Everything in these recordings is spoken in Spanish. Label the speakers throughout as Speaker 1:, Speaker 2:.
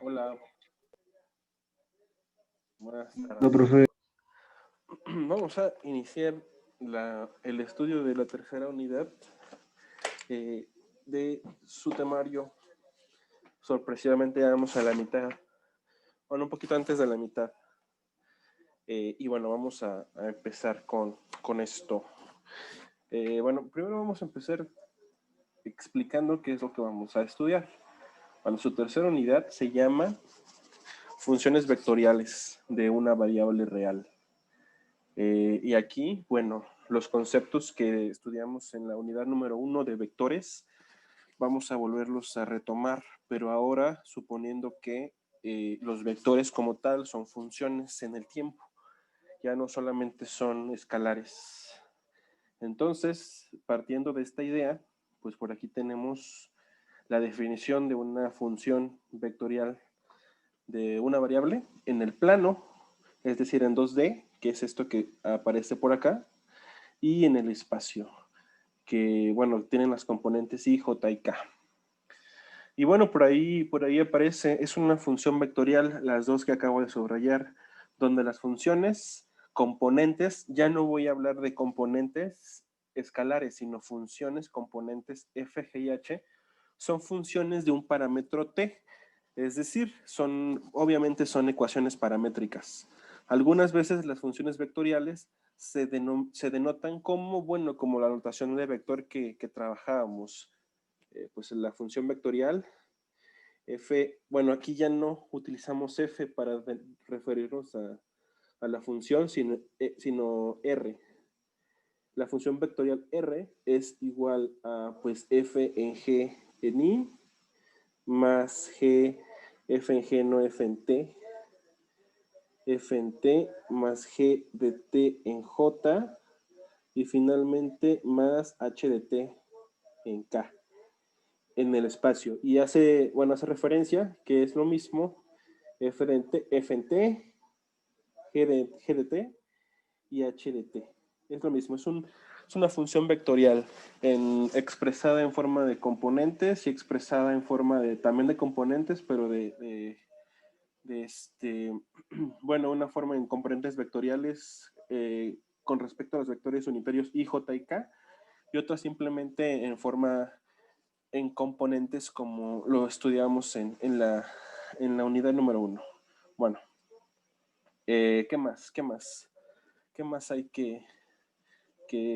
Speaker 1: Hola, buenas
Speaker 2: No,
Speaker 1: tardes.
Speaker 2: profe.
Speaker 1: Vamos a iniciar el estudio de la tercera unidad de su temario. Sorpresivamente ya vamos a la mitad, bueno, un poquito antes de la mitad. Y bueno, vamos a empezar con esto. Bueno, primero vamos a empezar explicando qué es lo que vamos a estudiar. Bueno, su tercera unidad se llama funciones vectoriales de una variable real. Y aquí, bueno, los conceptos que estudiamos en la unidad número 1 de vectores, vamos a volverlos a retomar, pero ahora suponiendo que los vectores como tal son funciones en el tiempo, ya no solamente son escalares. Entonces, partiendo de esta idea, pues por aquí tenemos la definición de una función vectorial de una variable en el plano, es decir, en 2D, que es esto que aparece por acá, y en el espacio, que, bueno, tienen las componentes i, j y k. Y bueno, por ahí aparece, es una función vectorial, las dos que acabo de subrayar, donde las funciones componentes, ya no voy a hablar de componentes escalares, sino funciones componentes f, g y h, son funciones de un parámetro t, es decir, obviamente son ecuaciones paramétricas. Algunas veces las funciones vectoriales se denotan como, bueno, como la notación de vector que trabajábamos. Pues la función vectorial, f, bueno, aquí ya no utilizamos f para referirnos a la función, sino r. La función vectorial r es igual a, pues, f en g en i, más g, f en g no f en t, f en t más g de t en j, y finalmente más h de t en k, en el espacio. Y hace referencia que es lo mismo f en t, g de t y h de t. Es lo mismo, es una función vectorial expresada en forma de componentes y expresada en forma también de componentes, pero bueno, una forma en componentes vectoriales con respecto a los vectores unitarios i, j y k, y otra simplemente en componentes como lo estudiamos en la unidad número 1. Bueno, ¿qué más? ¿Qué más hay que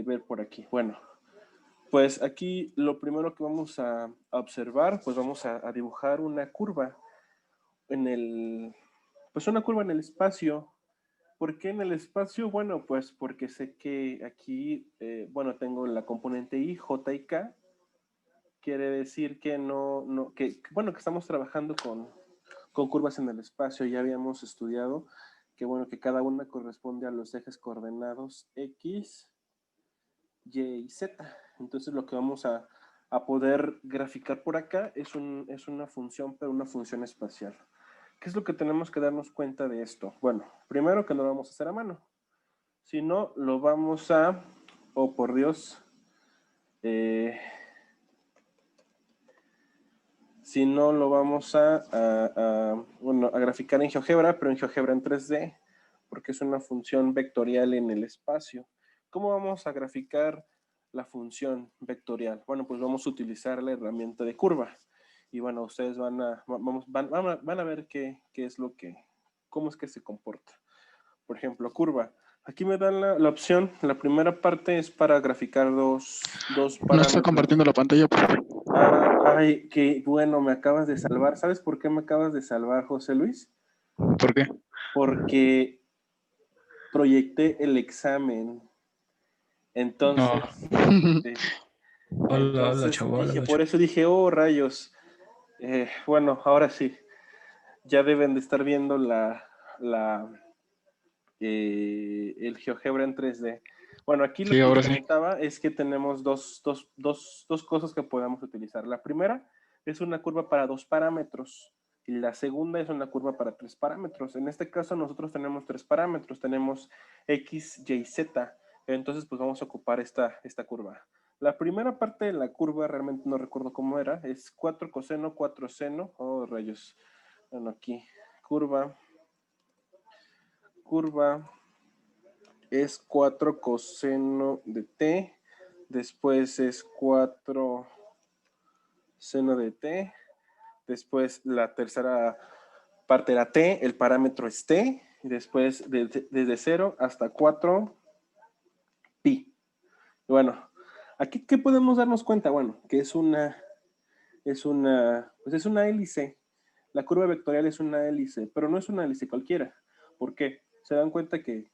Speaker 1: ver por aquí? Bueno, pues aquí lo primero que vamos a observar, pues vamos a dibujar una curva una curva en el espacio. ¿Por qué en el espacio? Bueno, pues porque sé que aquí, bueno, tengo la componente i, j y k. Quiere decir que bueno, que estamos trabajando con curvas en el espacio. Ya habíamos estudiado que, bueno, que cada una corresponde a los ejes coordenados x, y y z. Entonces lo que vamos a poder graficar por acá es una función, pero una función espacial. ¿Qué es lo que tenemos que darnos cuenta de esto? Bueno, primero que no lo vamos a hacer a mano, sino lo vamos a, oh por Dios, si no lo vamos bueno, a graficar en GeoGebra, pero en GeoGebra en 3D, porque es una función vectorial en el espacio. ¿Cómo vamos a graficar la función vectorial? Bueno, pues vamos a utilizar la herramienta de curva. Y bueno, ustedes van a ver qué es cómo es que se comporta. Por ejemplo, curva. Aquí me dan la opción, la primera parte es para graficar dos
Speaker 3: No está
Speaker 1: parámetros.
Speaker 3: compartiendo la pantalla, por favor.
Speaker 1: Ay, qué bueno, me acabas de salvar. ¿Sabes por qué me acabas de salvar, José Luis?
Speaker 2: ¿Por qué?
Speaker 1: Porque proyecté el examen.
Speaker 2: No.
Speaker 1: Entonces,
Speaker 2: Hola, hola, chaval, hola,
Speaker 1: por
Speaker 2: chaval.
Speaker 1: eso dije, oh, rayos. Bueno, ahora sí, ya deben de estar viendo el GeoGebra en 3D. Bueno, aquí lo
Speaker 2: Sí,
Speaker 1: que les
Speaker 2: ahora sí.
Speaker 1: comentaba es que tenemos dos cosas que podemos utilizar. La primera es una curva para 2 parámetros y la segunda es una curva para 3 parámetros. En este caso nosotros tenemos 3 parámetros, tenemos X, Y, Z. Entonces pues vamos a ocupar esta curva. La primera parte de la curva, realmente no recuerdo cómo era, es 4 coseno, 4 seno. Oh, rayos. Bueno, aquí, curva es 4 coseno de t, después es 4 seno de t, después la tercera parte era t, el parámetro es t, y después desde 0 hasta 4 pi. Bueno, aquí ¿qué podemos darnos cuenta? Bueno, que pues es una hélice. La curva vectorial es una hélice, pero no es una hélice cualquiera. ¿Por qué? Se dan cuenta que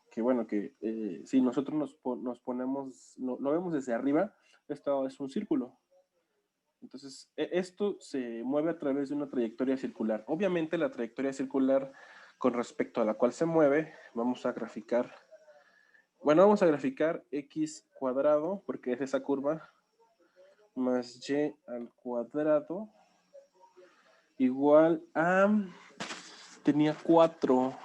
Speaker 1: si nosotros nos ponemos, lo vemos desde arriba, esto es un círculo. Entonces, esto se mueve a través de una trayectoria circular. Obviamente, la trayectoria circular con respecto a la cual se mueve, vamos a graficar x cuadrado, porque es esa curva, más y al cuadrado, igual a, tenía 4,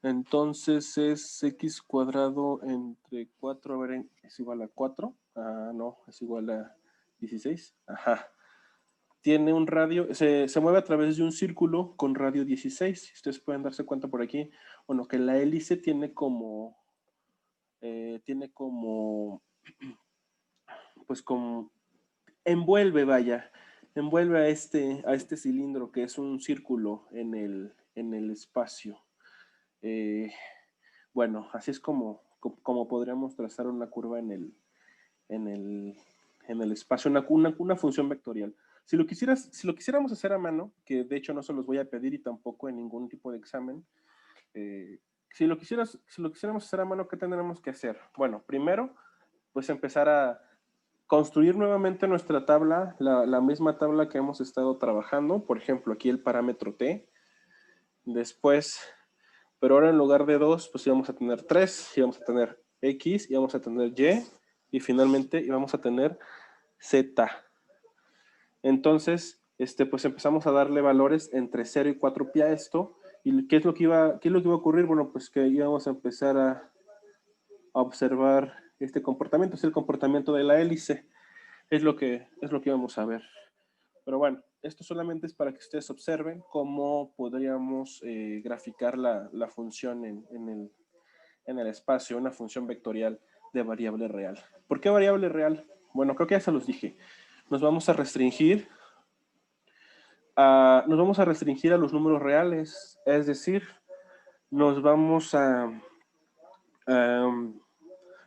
Speaker 1: entonces es x cuadrado entre 4, a ver, es igual a 4, no, es igual a 16, ajá. Tiene un radio, se mueve a través de un círculo con radio 16, ustedes pueden darse cuenta por aquí, bueno, que la hélice tiene como, pues como, envuelve a este cilindro que es un círculo en el espacio. Bueno, así es como podríamos trazar una curva en el, en el espacio, una función vectorial. Si lo quisiéramos hacer a mano, que de hecho no se los voy a pedir y tampoco en ningún tipo de examen, si lo quisiéramos hacer a mano, ¿qué tendremos que hacer? Bueno, primero, pues empezar a construir nuevamente nuestra tabla, la misma tabla que hemos estado trabajando, por ejemplo, aquí el parámetro t, después, pero ahora en lugar de 2, pues íbamos a tener 3, íbamos a tener x, íbamos a tener y finalmente íbamos a tener z. Entonces, pues empezamos a darle valores entre 0 y 4 pi a esto, y ¿qué es lo que iba a ocurrir? Bueno, pues que íbamos a empezar a observar este comportamiento, es el comportamiento de la hélice, es lo que vamos a ver. Pero bueno, esto solamente es para que ustedes observen cómo podríamos graficar la función en el espacio, una función vectorial de variable real. ¿Por qué variable real? Bueno, creo que ya se los dije. Nos vamos a restringir a los números reales, es decir, nos vamos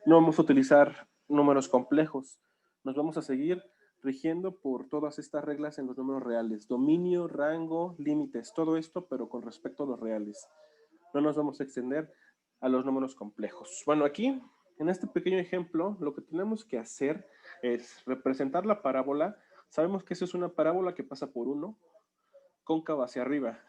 Speaker 1: no vamos a utilizar números complejos, nos vamos a seguir rigiendo por todas estas reglas en los números reales, dominio, rango, límites, todo esto, pero con respecto a los reales. No nos vamos a extender a los números complejos. Bueno, aquí, en este pequeño ejemplo, lo que tenemos que hacer es representar la parábola. Sabemos que esa es una parábola que pasa por 1, cóncava hacia arriba,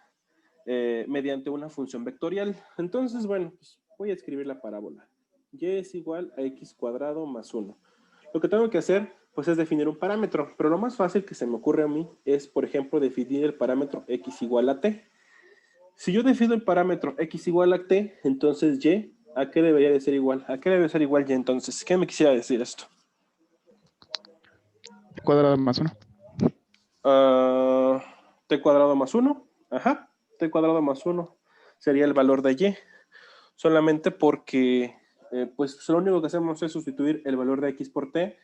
Speaker 1: mediante una función vectorial. Entonces, bueno, pues voy a escribir la parábola. Y es igual a x cuadrado más 1. Lo que tengo que hacer, pues, es definir un parámetro. Pero lo más fácil que se me ocurre a mí es, por ejemplo, definir el parámetro x igual a t. Si yo defino el parámetro x igual a t, entonces y, ¿a qué debería de ser igual? ¿A qué debe ser igual y entonces? ¿Qué me quisiera decir esto?
Speaker 2: Cuadrado más 1.
Speaker 1: T cuadrado más 1. Ajá, T cuadrado más 1 sería el valor de y. Solamente porque, pues lo único que hacemos es sustituir el valor de x por t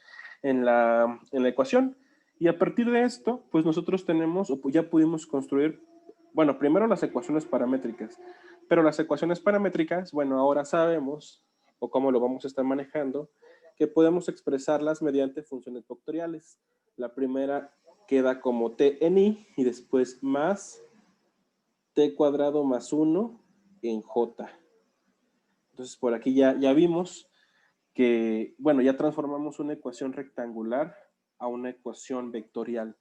Speaker 1: en la ecuación. Y a partir de esto, pues nosotros tenemos, o ya pudimos construir, bueno, primero las ecuaciones paramétricas. Pero las ecuaciones paramétricas, bueno, ahora sabemos, o cómo lo vamos a estar manejando, que podemos expresarlas mediante funciones vectoriales. La primera queda como t en i y después más t cuadrado más 1 en j. Entonces por aquí ya vimos que, bueno, ya transformamos una ecuación rectangular a una ecuación vectorial.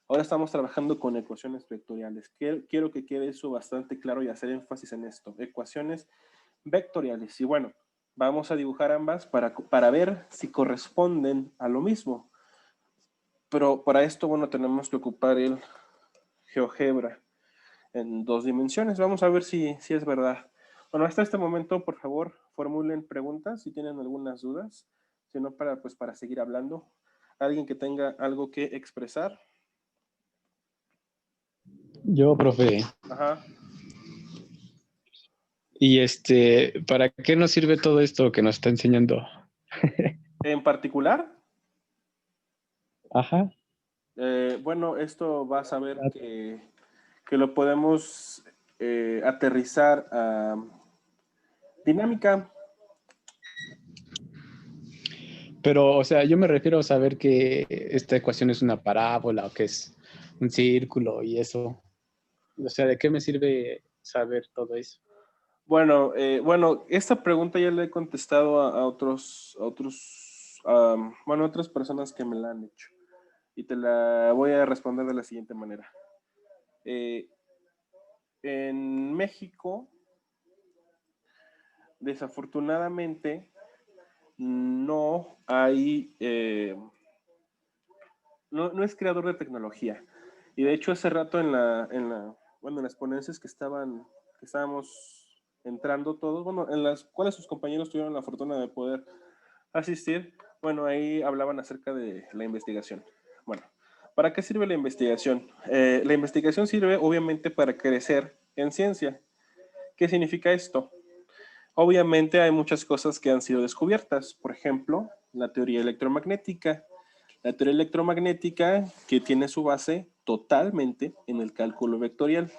Speaker 1: Ahora estamos trabajando con ecuaciones vectoriales. Quiero que quede eso bastante claro y hacer énfasis en esto. Ecuaciones vectoriales. Y bueno, vamos a dibujar ambas para ver si corresponden a lo mismo. Pero para esto, bueno, tenemos que ocupar el GeoGebra en 2 dimensiones. Vamos a ver si es verdad. Bueno, hasta este momento, por favor, formulen preguntas si tienen algunas dudas. Si no, para seguir hablando. ¿Alguien que tenga algo que expresar?
Speaker 2: Yo, profe.
Speaker 1: Ajá.
Speaker 2: ¿Y para qué nos sirve todo esto que nos está enseñando?
Speaker 1: En particular,
Speaker 2: Ajá.
Speaker 1: bueno, esto vas a ver que lo podemos aterrizar a dinámica.
Speaker 2: Pero, o sea, yo me refiero a saber que esta ecuación es una parábola o que es un círculo y eso. O sea, ¿de qué me sirve saber todo eso?
Speaker 1: Bueno, esta pregunta ya la he contestado a otras personas que me la han hecho. Y te la voy a responder de la siguiente manera. En México, desafortunadamente, no hay, no es creador de tecnología. Y de hecho, hace rato en las ponencias que estábamos entrando todos, bueno, en las cuales sus compañeros tuvieron la fortuna de poder asistir, bueno, ahí hablaban acerca de la investigación. Bueno, ¿para qué sirve la investigación? La investigación sirve obviamente para crecer en ciencia. ¿Qué significa esto? Obviamente hay muchas cosas que han sido descubiertas, por ejemplo, la teoría electromagnética. La teoría electromagnética que tiene su base totalmente en el cálculo vectorial,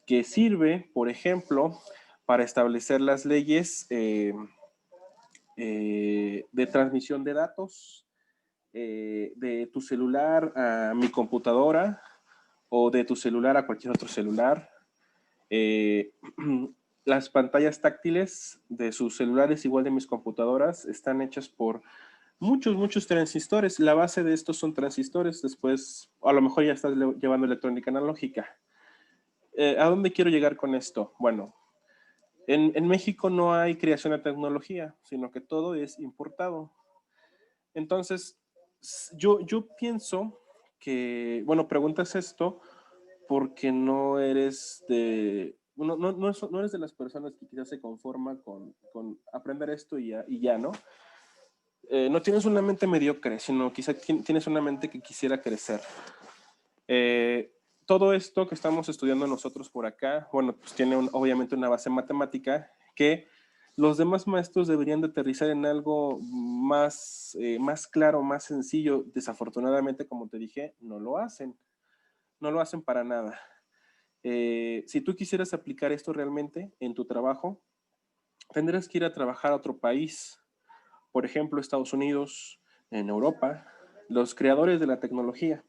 Speaker 1: que sirve, por ejemplo, para establecer las leyes de transmisión de datos de tu celular a mi computadora o de tu celular a cualquier otro celular. Eh, las pantallas táctiles de sus celulares, igual de mis computadoras, están hechas por muchos transistores. La base de estos son transistores. Después, a lo mejor ya estás llevando electrónica analógica. ¿A dónde quiero llegar con esto? Bueno, en México no hay creación de tecnología, sino que todo es importado. Entonces, yo pienso que, bueno, preguntas esto porque no eres no eres de las personas que quizás se conforma con aprender esto y ya, ¿no? No tienes una mente mediocre, sino quizá tienes una mente que quisiera crecer. Todo esto que estamos estudiando nosotros por acá, bueno, pues tiene obviamente una base matemática que los demás maestros deberían de aterrizar en algo más claro, más sencillo. Desafortunadamente, como te dije, no lo hacen. No lo hacen para nada. Si tú quisieras aplicar esto realmente en tu trabajo, tendrás que ir a trabajar a otro país, por ejemplo, Estados Unidos, en Europa, los creadores de la tecnología.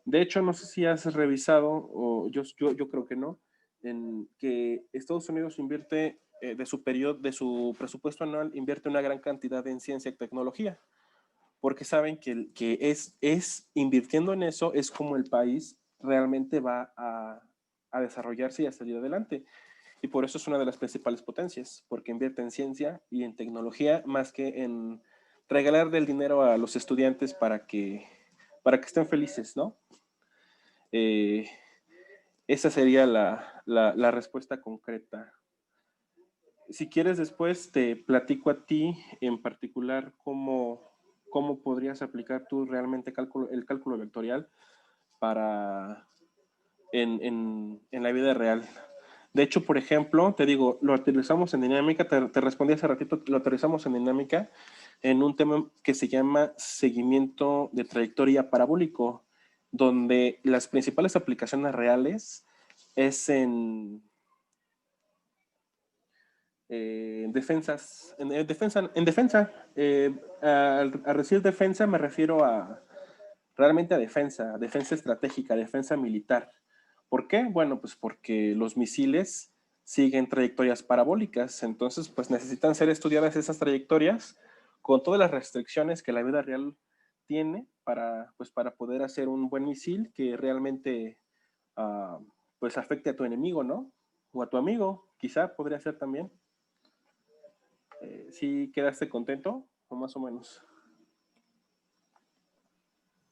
Speaker 1: De hecho, no sé si has revisado, o yo creo que no, en que Estados Unidos invierte de su presupuesto anual, invierte una gran cantidad en ciencia y tecnología, porque saben que es invirtiendo en eso, es como el país realmente va a desarrollarse y a salir adelante. Y por eso es una de las principales potencias, porque invierte en ciencia y en tecnología más que en regalar del dinero a los estudiantes para que estén felices, ¿no? Eh, esa sería la respuesta concreta. Si quieres, después te platico a ti en particular cómo podrías aplicar tú realmente el cálculo vectorial para en la vida real. De hecho, por ejemplo, te digo, lo aterrizamos en dinámica, te respondí hace ratito, lo aterrizamos en dinámica en un tema que se llama seguimiento de trayectoria parabólico, donde las principales aplicaciones reales es en defensas, en defensa. Al decir defensa me refiero realmente a defensa estratégica, defensa militar. ¿Por qué? Bueno, pues porque los misiles siguen trayectorias parabólicas, entonces pues necesitan ser estudiadas esas trayectorias con todas las restricciones que la vida real tiene pues para poder hacer un buen misil que realmente pues afecte a tu enemigo, ¿no? O a tu amigo, quizá podría ser también. ¿Sí quedaste contento o más o menos?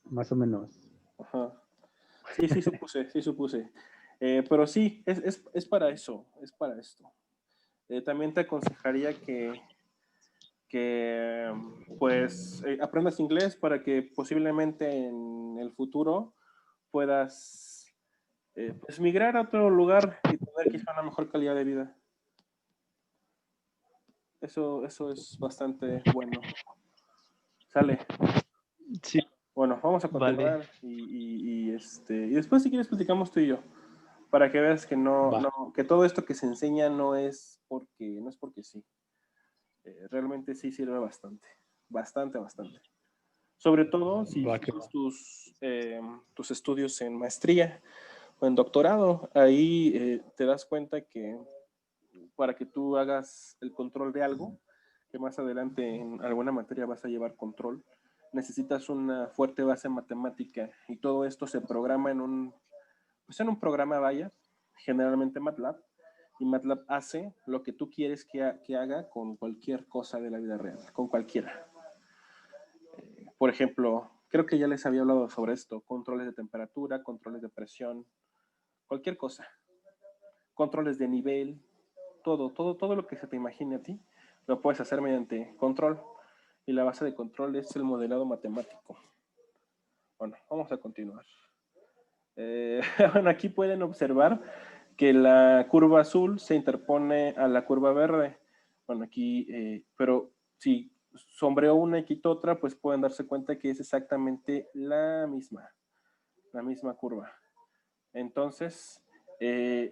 Speaker 2: Más o menos.
Speaker 1: Ajá. Sí, sí supuse. Pero sí, es para eso, es para esto. También te aconsejaría que pues aprendas inglés para que posiblemente en el futuro puedas pues migrar a otro lugar y tener quizá una mejor calidad de vida. Eso es bastante bueno. Sale.
Speaker 2: Sí,
Speaker 1: Bueno, vamos a
Speaker 2: vale,
Speaker 1: continuar y después si quieres platicamos tú y yo para que veas que
Speaker 2: va.
Speaker 1: que todo esto que se enseña no es porque sí. Realmente sí sirve bastante, bastante. Sobre todo si
Speaker 2: Va que
Speaker 1: sigues
Speaker 2: va.
Speaker 1: tus estudios en maestría o en doctorado, ahí te das cuenta que para que tú hagas el control de algo, que más adelante en alguna materia vas a llevar control, necesitas una fuerte base matemática y todo esto se programa pues en un programa, vaya, generalmente MATLAB, y MATLAB hace lo que tú quieres que haga con cualquier cosa de la vida real, con cualquiera. Por ejemplo, creo que ya les había hablado sobre esto, controles de temperatura, controles de presión, cualquier cosa, controles de nivel, todo lo que se te imagine a ti, lo puedes hacer mediante control. Y la base de control es el modelado matemático. Bueno, vamos a continuar. Bueno, aquí pueden observar que la curva azul se interpone a la curva verde. Bueno, aquí, pero si sombreo una y quito otra, pues pueden darse cuenta que es exactamente la misma curva. Entonces,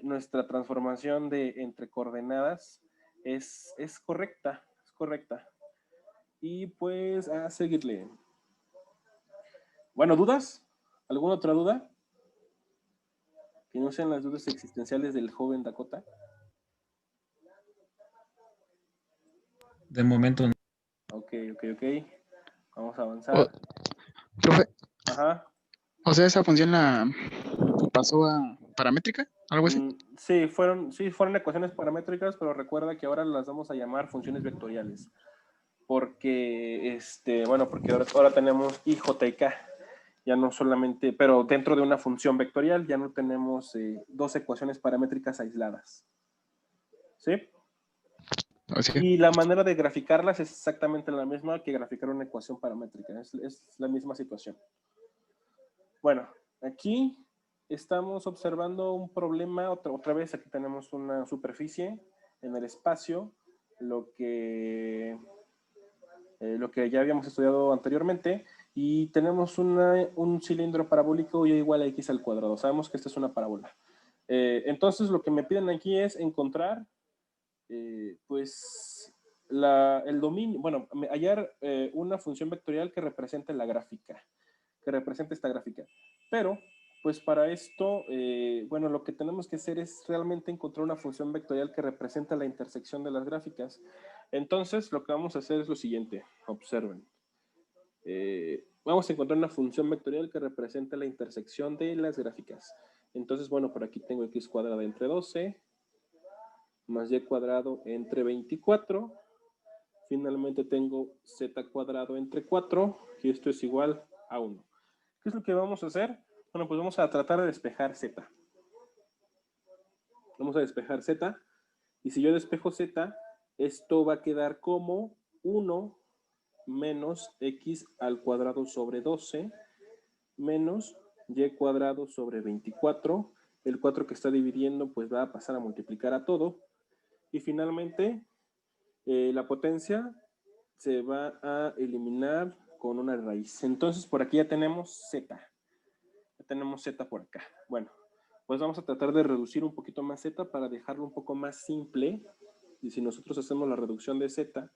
Speaker 1: nuestra transformación de entre coordenadas es correcta, es correcta. Y pues a seguirle. Bueno, ¿dudas? ¿Alguna otra duda? Que no sean las dudas existenciales del joven Dakota.
Speaker 3: De momento no.
Speaker 1: Ok. Vamos a
Speaker 4: O-
Speaker 1: avanzar.
Speaker 4: profe,
Speaker 1: Ajá.
Speaker 4: o sea, esa función la pasó a paramétrica, algo así.
Speaker 1: Sí, fueron ecuaciones paramétricas, pero recuerda que ahora las vamos a llamar funciones vectoriales. Porque, porque ahora tenemos IJK, ya no solamente, pero dentro de una función vectorial ya no tenemos dos ecuaciones paramétricas aisladas. ¿Sí?
Speaker 4: O sea,
Speaker 1: Y la manera de graficarlas es exactamente la misma que graficar una ecuación paramétrica, es la misma situación. Bueno, aquí estamos observando un problema, otra vez aquí tenemos una superficie en el espacio, lo que ya habíamos estudiado anteriormente, y tenemos un cilindro parabólico y igual a x al cuadrado. Sabemos que esta es una parábola. Entonces lo que me piden aquí es encontrar, pues, el dominio, bueno, hallar una función vectorial que represente la gráfica, que represente esta gráfica. Pero, pues para esto, bueno, lo que tenemos que hacer es realmente encontrar una función vectorial que represente la intersección de las gráficas. Entonces, lo que vamos a hacer es lo siguiente. Observen. Vamos a encontrar una función vectorial que represente la intersección de las gráficas. Entonces, bueno, por aquí tengo x cuadrada entre 12 más y cuadrado entre 24. Finalmente tengo z cuadrado entre 4 y esto es igual a 1. ¿Qué es lo que vamos a hacer? Bueno, pues vamos a tratar de despejar z. Vamos a despejar z. Y si yo despejo z, esto va a quedar como 1 menos x al cuadrado sobre 12 menos y cuadrado sobre 24. El 4 que está dividiendo pues va a pasar a multiplicar a todo. Y finalmente la potencia se va a eliminar con una raíz. Entonces por aquí ya tenemos z. Ya tenemos z por acá. Bueno, pues vamos a tratar de reducir un poquito más z para dejarlo un poco más simple. Y si nosotros hacemos la reducción de z,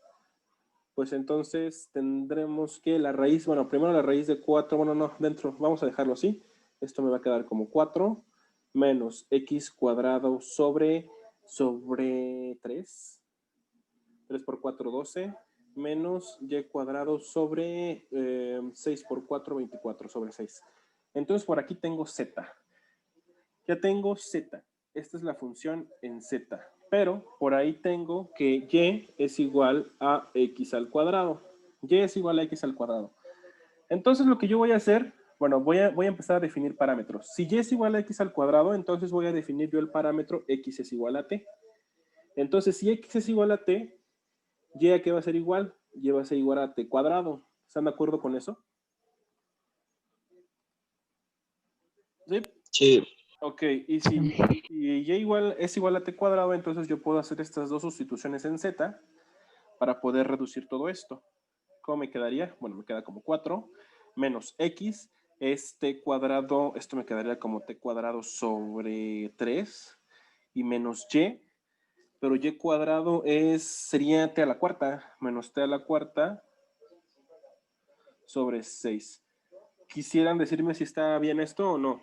Speaker 1: pues entonces tendremos que la raíz, bueno, primero la raíz de 4, bueno, no, dentro, vamos a dejarlo así. Esto me va a quedar como 4 menos x cuadrado sobre 3. 3 por 4, 12, menos y cuadrado sobre 6 por 4, 24 sobre 6. Entonces por aquí tengo z. Ya tengo z. Esta es la función en z. Pero por ahí tengo que y es igual a x al cuadrado. Y es igual a x al cuadrado. Entonces lo que yo voy a hacer, bueno, voy a empezar a definir parámetros. Si y es igual a x al cuadrado, entonces voy a definir yo el parámetro x es igual a t. Entonces si x es igual a t, y a qué va a ser igual, y va a ser igual a t cuadrado. ¿Están de acuerdo con eso? ¿Sí?
Speaker 4: Sí.
Speaker 1: Ok, y si y igual es igual a t cuadrado, entonces yo puedo hacer estas dos sustituciones en z para poder reducir todo esto. ¿Cómo me quedaría? Bueno, me queda como 4 menos x es t cuadrado, esto me quedaría como t cuadrado sobre 3 y menos y, pero y cuadrado sería t a la cuarta menos t a la cuarta sobre 6. ¿Quisieran decirme si está bien esto o no?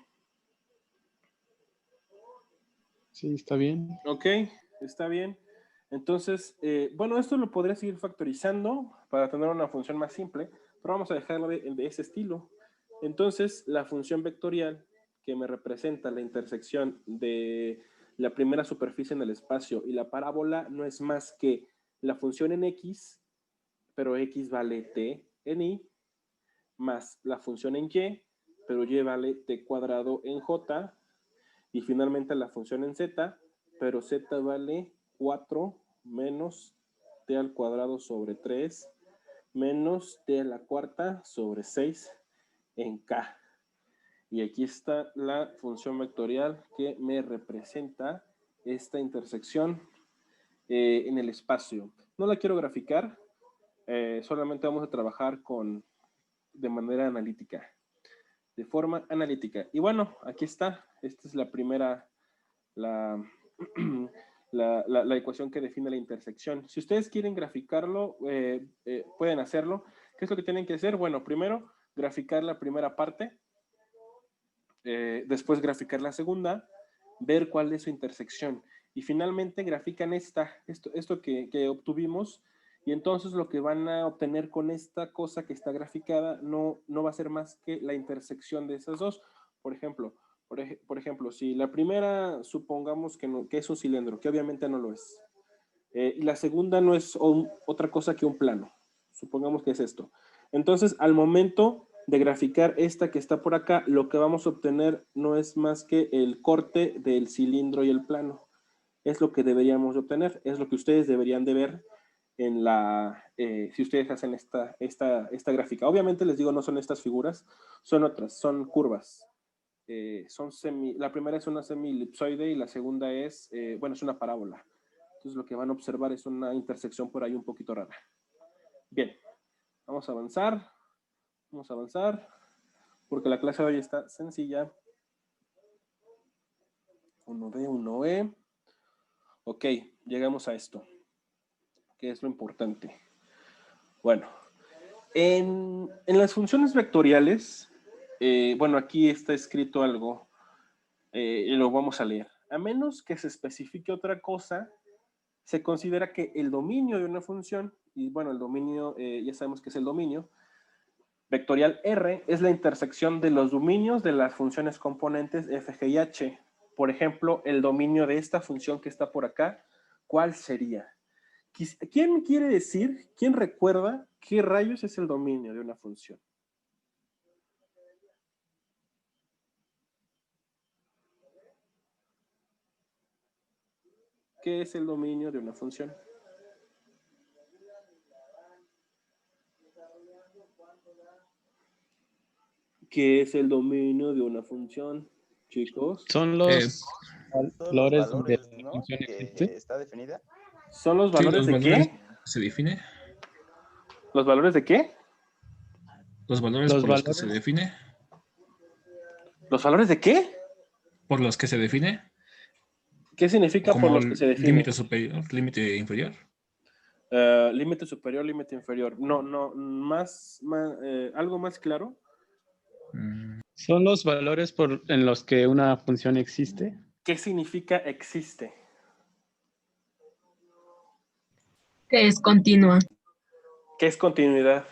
Speaker 2: Sí, está bien.
Speaker 1: Ok, está bien. Entonces, bueno, esto lo podría seguir factorizando para tener una función más simple, pero vamos a dejarlo de ese estilo. Entonces, la función vectorial que me representa la intersección de la primera superficie en el espacio y la parábola no es más que la función en x, pero x vale t en y, más la función en y, pero y vale t cuadrado en j, y finalmente la función en z, pero z vale 4 menos t al cuadrado sobre 3 menos t a la cuarta sobre 6 en k. Y aquí está la función vectorial que me representa esta intersección en el espacio. No la quiero graficar, solamente vamos a trabajar de manera analítica. De forma analítica. Y bueno, aquí está. Esta es la primera, la ecuación que define la intersección. Si ustedes quieren graficarlo, pueden hacerlo. ¿Qué es lo que tienen que hacer? Bueno, primero graficar la primera parte, después graficar la segunda, ver cuál es su intersección y finalmente grafican esto que obtuvimos, y entonces lo que van a obtener con esta cosa que está graficada no va a ser más que la intersección de esas dos. Por ejemplo, si la primera supongamos que es un cilindro, que obviamente no lo es, y la segunda no es otra cosa que un plano, supongamos que es esto. Entonces, al momento de graficar esta que está por acá, lo que vamos a obtener no es más que el corte del cilindro y el plano. Es lo que deberíamos de obtener, es lo que ustedes deberían de ver si ustedes hacen esta gráfica. Obviamente les digo, no son estas figuras, son otras, son curvas. La primera es una semi-elipsoide y la segunda es una parábola. Entonces lo que van a observar es una intersección por ahí un poquito rara. Bien, vamos a avanzar, porque la clase de hoy está sencilla. 1D, 1E. Ok, llegamos a esto, que es lo importante. Bueno, en las funciones vectoriales, aquí está escrito algo, y lo vamos a leer. A menos que se especifique otra cosa, se considera que el dominio de una función, y bueno, el dominio, ya sabemos que es el dominio, vectorial R es la intersección de los dominios de las funciones componentes f, g y h. Por ejemplo, el dominio de esta función que está por acá, ¿cuál sería? ¿Quién quiere decir, quién recuerda qué rayos es el dominio de una función? ¿Qué es el dominio de una función? ¿Qué es el dominio de una función, chicos?
Speaker 2: Son
Speaker 3: Eh,
Speaker 2: los
Speaker 5: Son los
Speaker 2: valores donde
Speaker 5: valores,
Speaker 2: la
Speaker 5: ¿no?
Speaker 2: función
Speaker 5: Que
Speaker 2: existe.
Speaker 5: está definida.
Speaker 1: ¿Son los
Speaker 3: sí,
Speaker 1: valores
Speaker 3: los
Speaker 1: de
Speaker 3: valores
Speaker 1: qué?
Speaker 3: se define.
Speaker 1: ¿Los valores de qué?
Speaker 3: Los valores
Speaker 2: Los
Speaker 3: por los que se
Speaker 2: valores,
Speaker 3: define.
Speaker 1: ¿Los valores de qué?
Speaker 3: Por los que se define.
Speaker 1: ¿Qué significa por
Speaker 3: Como
Speaker 1: los que se define?
Speaker 3: límite superior, límite inferior.
Speaker 1: Límite superior, límite inferior. No, algo más claro.
Speaker 2: ¿Son los valores en los que una función existe?
Speaker 1: ¿Qué significa existe?
Speaker 5: Que es continua.
Speaker 1: ¿Qué es continuidad?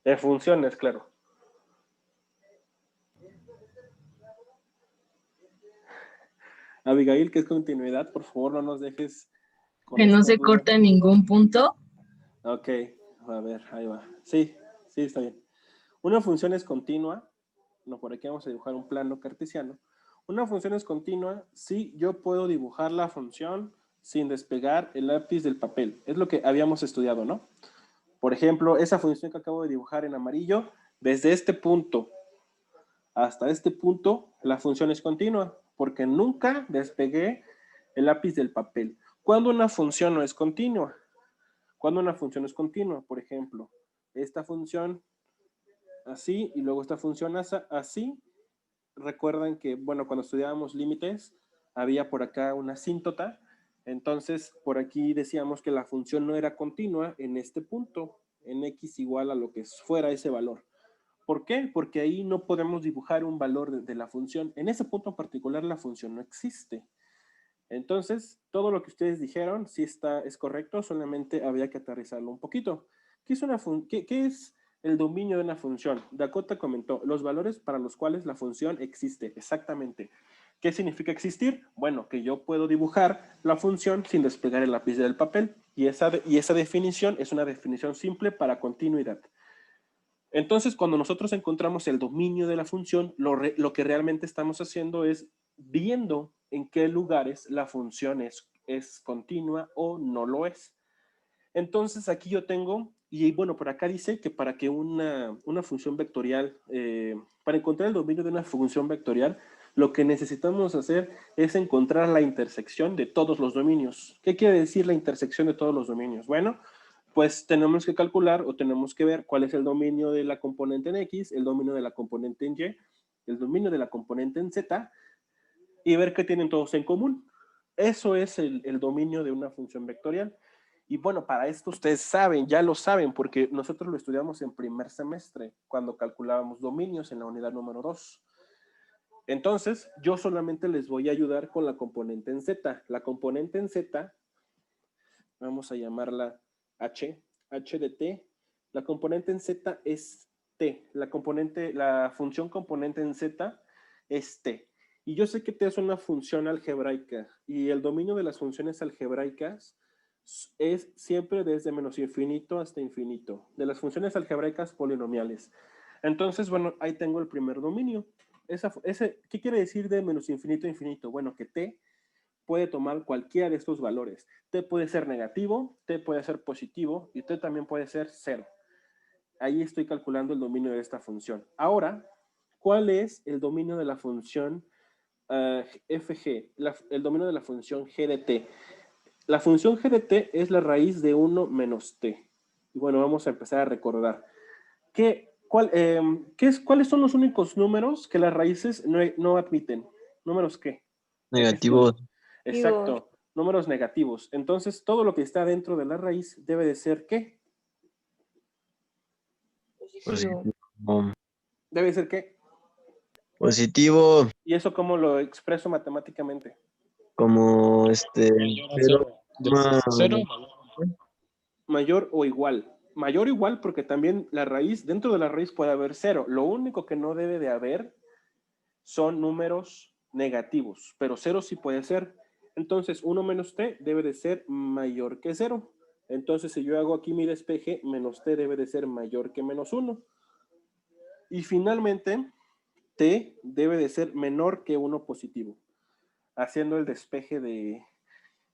Speaker 1: En funciones, claro. Abigail, ¿qué es continuidad? Por favor, no nos dejes con
Speaker 5: Que no
Speaker 1: esta
Speaker 5: se
Speaker 1: duda.
Speaker 5: corta en ningún punto.
Speaker 1: Ok, a ver, ahí va. Sí, está bien. Una función es continua. No, por aquí vamos a dibujar un plano cartesiano. Una función es continua si yo puedo dibujar la función sin despegar el lápiz del papel. Es lo que habíamos estudiado, ¿no? Por ejemplo, esa función que acabo de dibujar en amarillo, desde este punto hasta este punto, la función es continua, porque nunca despegué el lápiz del papel. ¿Cuándo una función no es continua? Cuando una función es continua, por ejemplo, esta función así y luego esta función así. Recuerdan que, bueno, cuando estudiábamos límites, había por acá una asíntota. Entonces, por aquí decíamos que la función no era continua en este punto, en x igual a lo que fuera ese valor. ¿Por qué? Porque ahí no podemos dibujar un valor de la función. En ese punto en particular la función no existe. Entonces, todo lo que ustedes dijeron sí es correcto, solamente había que aterrizarlo un poquito. ¿Qué es el dominio de una función? Dakota comentó, los valores para los cuales la función existe, exactamente. ¿Qué significa existir? Bueno, que yo puedo dibujar la función sin despegar el lápiz del papel, y esa definición es una definición simple para continuidad. Entonces, cuando nosotros encontramos el dominio de la función, lo que realmente estamos haciendo es viendo en qué lugares la función es continua o no lo es. Entonces, aquí yo tengo, y bueno, por acá dice que para que una función vectorial, para encontrar el dominio de una función vectorial, lo que necesitamos hacer es encontrar la intersección de todos los dominios. ¿Qué quiere decir la intersección de todos los dominios? Bueno, pues tenemos que calcular o tenemos que ver cuál es el dominio de la componente en X, el dominio de la componente en Y, el dominio de la componente en Z, y ver qué tienen todos en común. Eso es el dominio de una función vectorial. Y bueno, para esto ustedes saben, ya lo saben, porque nosotros lo estudiamos en primer semestre, cuando calculábamos dominios en la unidad número 2. Entonces, yo solamente les voy a ayudar con la componente en Z. La componente en Z, vamos a llamarla H de T. La componente en Z es T. La función componente en Z es T. Y yo sé que T es una función algebraica, y el dominio de las funciones algebraicas es siempre desde menos infinito hasta infinito, de las funciones algebraicas polinomiales. Entonces, bueno, ahí tengo el primer dominio. ¿Qué quiere decir de menos infinito a infinito? Bueno, que T puede tomar cualquiera de estos valores. T puede ser negativo, T puede ser positivo, y T también puede ser cero. Ahí estoy calculando el dominio de esta función. Ahora, ¿cuál es el dominio de la función fg? El dominio de la función g de t. La función g de t es la raíz de 1 menos t. Y bueno, vamos a empezar a recordar. ¿Cuáles son los únicos números que las raíces no admiten? ¿Números qué?
Speaker 6: Negativos.
Speaker 1: Exacto, números negativos. Entonces, todo lo que está dentro de la raíz debe de ser ¿qué?
Speaker 6: Positivo.
Speaker 1: Debe de ser ¿qué?
Speaker 6: Positivo.
Speaker 1: ¿Y eso cómo lo expreso matemáticamente?
Speaker 6: Como
Speaker 2: Cero. Cero.
Speaker 1: Mayor o igual. Mayor o igual porque también dentro de la raíz puede haber cero. Lo único que no debe de haber son números negativos, pero cero sí puede ser. Entonces, 1 menos t debe de ser mayor que 0. Entonces, si yo hago aquí mi despeje, menos t debe de ser mayor que menos 1. Y finalmente, t debe de ser menor que 1 positivo, haciendo el despeje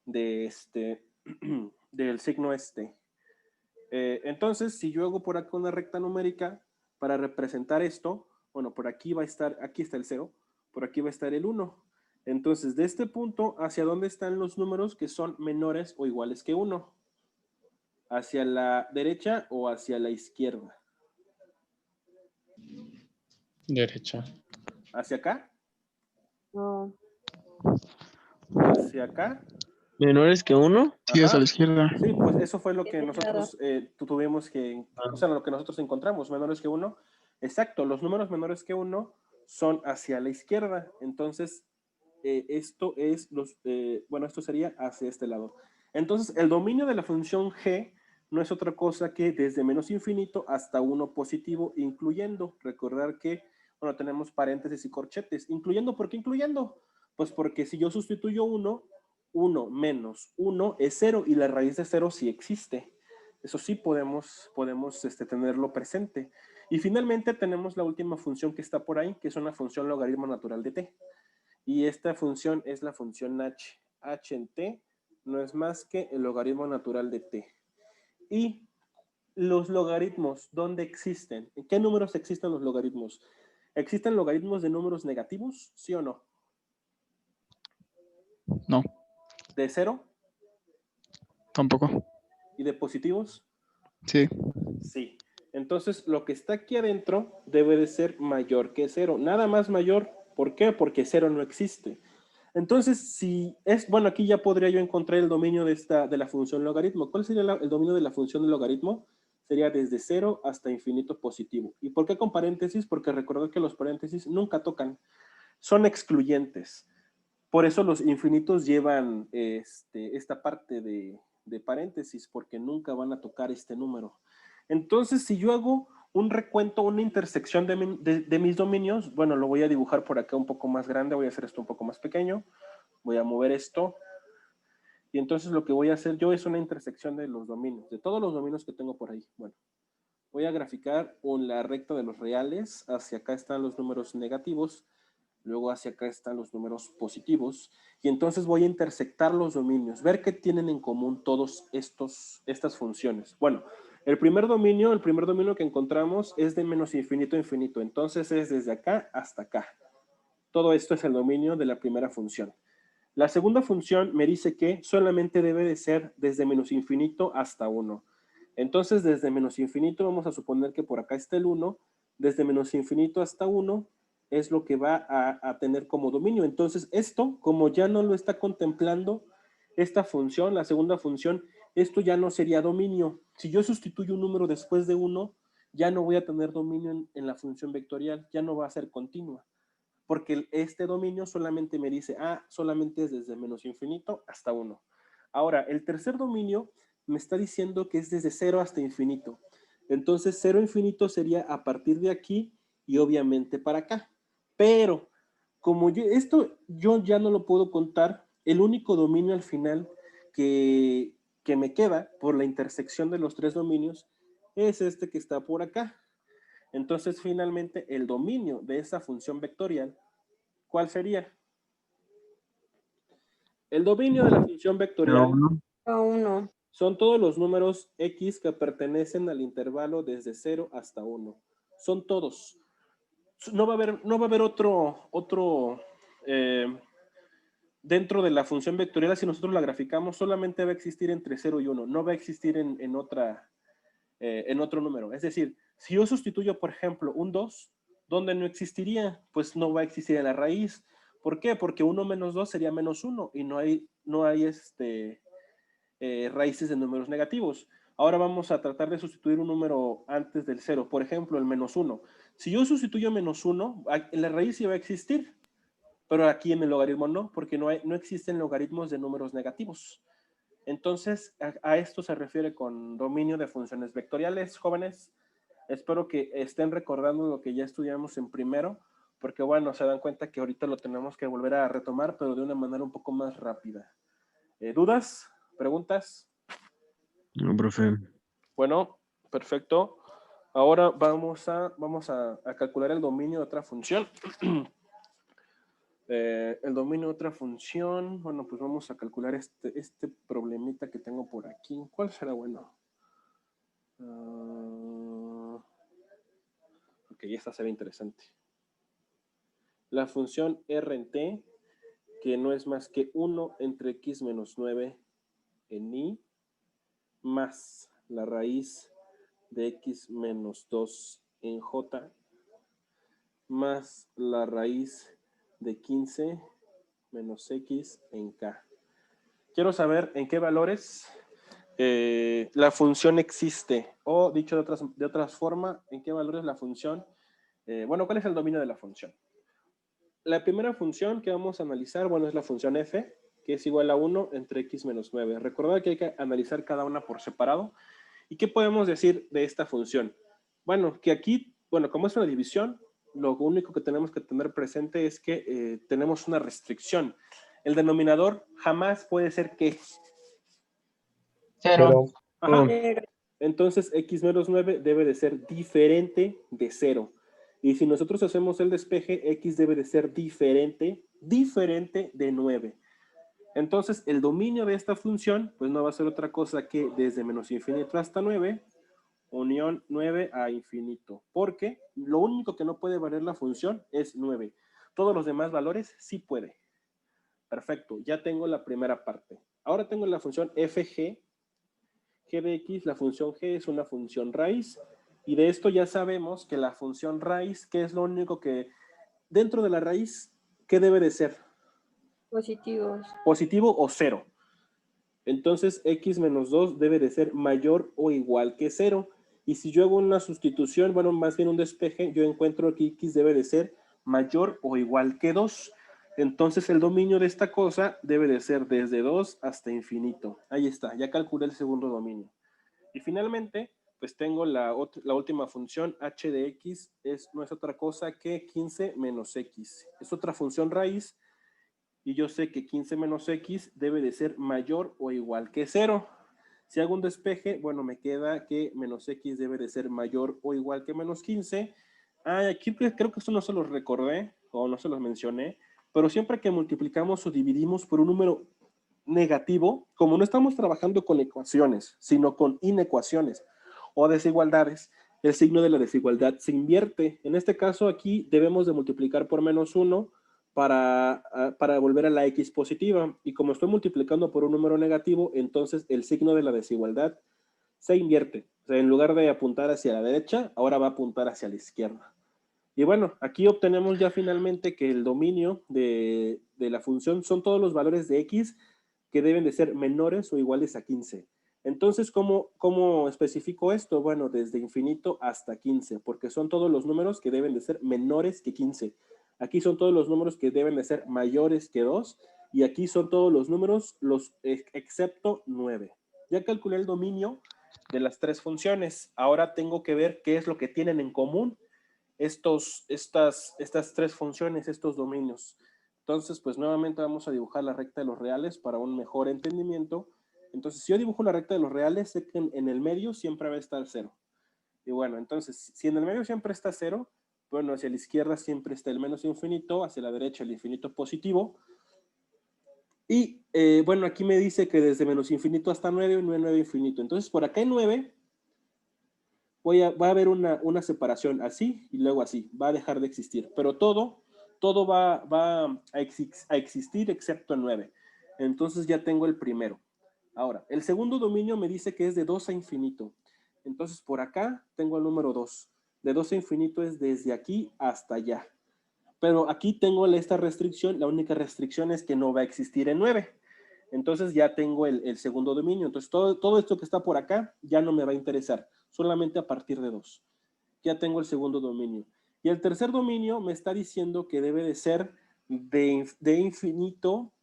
Speaker 1: del signo este. Entonces, si yo hago por acá una recta numérica para representar esto, bueno, por aquí aquí está el 0, por aquí va a estar el 1. Entonces, de este punto, ¿hacia dónde están los números que son menores o iguales que 1? ¿Hacia la derecha o hacia la izquierda?
Speaker 2: Derecha.
Speaker 1: ¿Hacia acá?
Speaker 7: No.
Speaker 1: ¿Hacia acá?
Speaker 6: menores que 1.
Speaker 4: Sí, es a
Speaker 1: Ajá.
Speaker 4: la izquierda.
Speaker 1: Sí, pues eso fue lo que
Speaker 5: Ese
Speaker 1: nosotros tuvimos que, o sea, lo que nosotros encontramos, menores que 1. Exacto, los números menores que 1 son hacia la izquierda. Entonces, esto es bueno, esto sería hacia este lado. Entonces, el dominio de la función g no es otra cosa que desde menos infinito hasta 1 positivo, incluyendo. Recordar que, bueno, tenemos paréntesis y corchetes. Incluyendo, ¿por qué incluyendo? Pues porque si yo sustituyo 1 menos 1 es 0 y la raíz de 0 sí existe. Eso sí podemos tenerlo presente. Y finalmente tenemos la última función que está por ahí, que es una función logaritmo natural de t. Y esta función es la función h. H en t no es más que el logaritmo natural de t. Y los logaritmos, ¿dónde existen? ¿En qué números existen los logaritmos? ¿Existen logaritmos de números negativos? ¿Sí o no?
Speaker 4: No,
Speaker 1: ¿De 0?
Speaker 4: tampoco.
Speaker 1: ¿Y de positivos?
Speaker 4: Sí.
Speaker 1: Sí. Entonces, lo que está aquí adentro debe de ser mayor que 0. Nada más mayor. ¿Por qué? Porque 0 no existe. Entonces, si es, bueno, aquí ya podría yo encontrar el dominio de la función logaritmo. ¿Cuál sería el dominio de la función de logaritmo? Sería desde 0 hasta infinito positivo. ¿Y por qué con paréntesis? Porque recordad que los paréntesis nunca tocan. Son excluyentes. Por eso los infinitos llevan esta parte de paréntesis, porque nunca van a tocar este número. Entonces, si yo hago un recuento, una intersección de mis dominios, bueno, lo voy a dibujar por acá un poco más grande, voy a hacer esto un poco más pequeño, voy a mover esto, y entonces lo que voy a hacer yo es una intersección de los dominios, de todos los dominios que tengo por ahí. Bueno, voy a graficar la recta de los reales, hacia acá están los números negativos, luego hacia acá están los números positivos, y entonces voy a intersectar los dominios, ver qué tienen en común todos estas funciones. Bueno, el primer dominio que encontramos es de menos infinito a infinito, entonces es desde acá hasta acá. Todo esto es el dominio de la primera función. La segunda función me dice que solamente debe de ser desde menos infinito hasta 1. Entonces, desde menos infinito vamos a suponer que por acá está el 1, desde menos infinito hasta 1 es lo que va a tener como dominio. Entonces, esto, como ya no lo está contemplando esta función, la segunda función, esto ya no sería dominio. Si yo sustituyo un número después de 1, ya no voy a tener dominio en la función vectorial, ya no va a ser continua, porque este dominio solamente me dice, solamente es desde menos infinito hasta 1. Ahora, el tercer dominio me está diciendo que es desde 0 hasta infinito. Entonces, 0 infinito sería a partir de aquí y obviamente para acá. Pero, como esto yo ya no lo puedo contar, el único dominio al final que me queda por la intersección de los tres dominios es este que está por acá. Entonces, finalmente, el dominio de esa función vectorial, ¿cuál sería? El dominio de la función vectorial son todos los números x que pertenecen al intervalo desde 0 hasta 1. Son todos. No va a haber otro dentro de la función vectorial, si nosotros la graficamos, solamente va a existir entre 0 y 1. No va a existir en otro número. Es decir, si yo sustituyo, por ejemplo, un 2, ¿dónde no existiría? Pues no va a existir en la raíz. ¿Por qué? Porque 1 menos 2 sería menos 1 y no hay raíces de números negativos. Ahora vamos a tratar de sustituir un número antes del 0. Por ejemplo, el menos 1. Si yo sustituyo menos 1, en la raíz sí va a existir, pero aquí en el logaritmo no, porque no existen logaritmos de números negativos. Entonces, a esto se refiere con dominio de funciones vectoriales, jóvenes. Espero que estén recordando lo que ya estudiamos en primero, porque bueno, se dan cuenta que ahorita lo tenemos que volver a retomar, pero de una manera un poco más rápida. ¿Dudas? ¿Preguntas?
Speaker 6: No, profe.
Speaker 1: Bueno, perfecto. Ahora vamos a calcular el dominio de otra función. El dominio de otra función, bueno, pues vamos a calcular este problemita que tengo por aquí. ¿Cuál será bueno? Ok, esta se ve interesante. La función r en t, que no es más que 1 entre x menos 9 en y, más la raíz de x menos 2 en j, más la raíz de 15 menos x en k. quiero saber en qué valores la función existe, o dicho de otras formas, en qué valores la función, bueno, ¿cuál es el dominio de la función? La primera función que vamos a analizar, bueno, es la función f, que es igual a 1 entre x menos 9. Recordad que hay que analizar cada una por separado. ¿Y qué podemos decir de esta función? Bueno, que aquí, bueno, como es una división, lo único que tenemos que tener presente es que tenemos una restricción. El denominador jamás puede ser ¿qué?
Speaker 5: Cero.
Speaker 1: Ajá.
Speaker 6: Oh,
Speaker 1: Entonces, x menos 9 debe de ser diferente de 0. Y si nosotros hacemos el despeje, x debe de ser diferente de 9. Entonces, el dominio de esta función, pues no va a ser otra cosa que desde menos infinito hasta 9, unión 9 a infinito. Porque lo único que no puede valer la función es 9. Todos los demás valores sí puede. Perfecto, ya tengo la primera parte. Ahora tengo la función fg. G de x, la función g es una función raíz. Y de esto ya sabemos que la función raíz, ¿qué es lo único que dentro de la raíz, qué debe de ser?
Speaker 7: Positivos.
Speaker 1: Positivo o 0. Entonces, x menos 2 debe de ser mayor o igual que 0. Y si yo hago una sustitución, bueno, más bien un despeje, yo encuentro que x debe de ser mayor o igual que 2. Entonces, el dominio de esta cosa debe de ser desde 2 hasta infinito. Ahí está, ya calculé el segundo dominio. Y finalmente, pues tengo la última función, h de x, no es otra cosa que 15 menos x. Es otra función raíz. Y yo sé que 15 menos x debe de ser mayor o igual que 0. Si hago un despeje, bueno, me queda que menos x debe de ser mayor o igual que menos 15. Aquí creo que esto no se los recordé o no se los mencioné, pero siempre que multiplicamos o dividimos por un número negativo, como no estamos trabajando con ecuaciones, sino con inecuaciones o desigualdades, el signo de la desigualdad se invierte. En este caso aquí debemos de multiplicar por menos 1 para volver a la x positiva. Y como estoy multiplicando por un número negativo, entonces el signo de la desigualdad se invierte. O sea, en lugar de apuntar hacia la derecha, ahora va a apuntar hacia la izquierda. Y bueno, aquí obtenemos ya finalmente que el dominio de la función son todos los valores de x que deben de ser menores o iguales a 15. Entonces, ¿cómo especifico esto? Bueno, desde infinito hasta 15, porque son todos los números que deben de ser menores que 15. Aquí son todos los números que deben de ser mayores que 2, y aquí son todos los números, excepto 9. Ya calculé el dominio de las tres funciones. Ahora tengo que ver qué es lo que tienen en común estas tres funciones, estos dominios. Entonces, pues nuevamente vamos a dibujar la recta de los reales para un mejor entendimiento. Entonces, si yo dibujo la recta de los reales, sé que en el medio siempre va a estar 0. Y bueno, entonces, si en el medio siempre está 0, bueno, hacia la izquierda siempre está el menos infinito, hacia la derecha el infinito positivo. Y bueno, aquí me dice que desde menos infinito hasta 9, 9 infinito. Entonces, por acá en 9, va a haber una separación así y luego así. Va a dejar de existir. Pero todo va a existir excepto el 9. Entonces ya tengo el primero. Ahora, el segundo dominio me dice que es de 2 a infinito. Entonces, por acá tengo el número 2. De 2 a infinito es desde aquí hasta allá. Pero aquí tengo esta restricción. La única restricción es que no va a existir en 9. Entonces ya tengo el segundo dominio. Entonces todo esto que está por acá ya no me va a interesar. Solamente a partir de 2. Ya tengo el segundo dominio. Y el tercer dominio me está diciendo que debe de ser de infinito.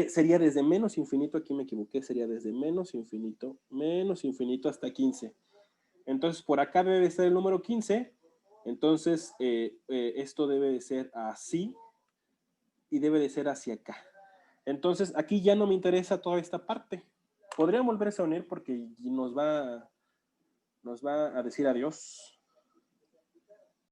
Speaker 1: Sería desde menos infinito, aquí me equivoqué, sería desde menos infinito hasta 15. Entonces, por acá debe ser el número 15. Entonces, esto debe de ser así y debe de ser hacia acá. Entonces, aquí ya no me interesa toda esta parte. Podría volverse a unir porque nos va a decir adiós.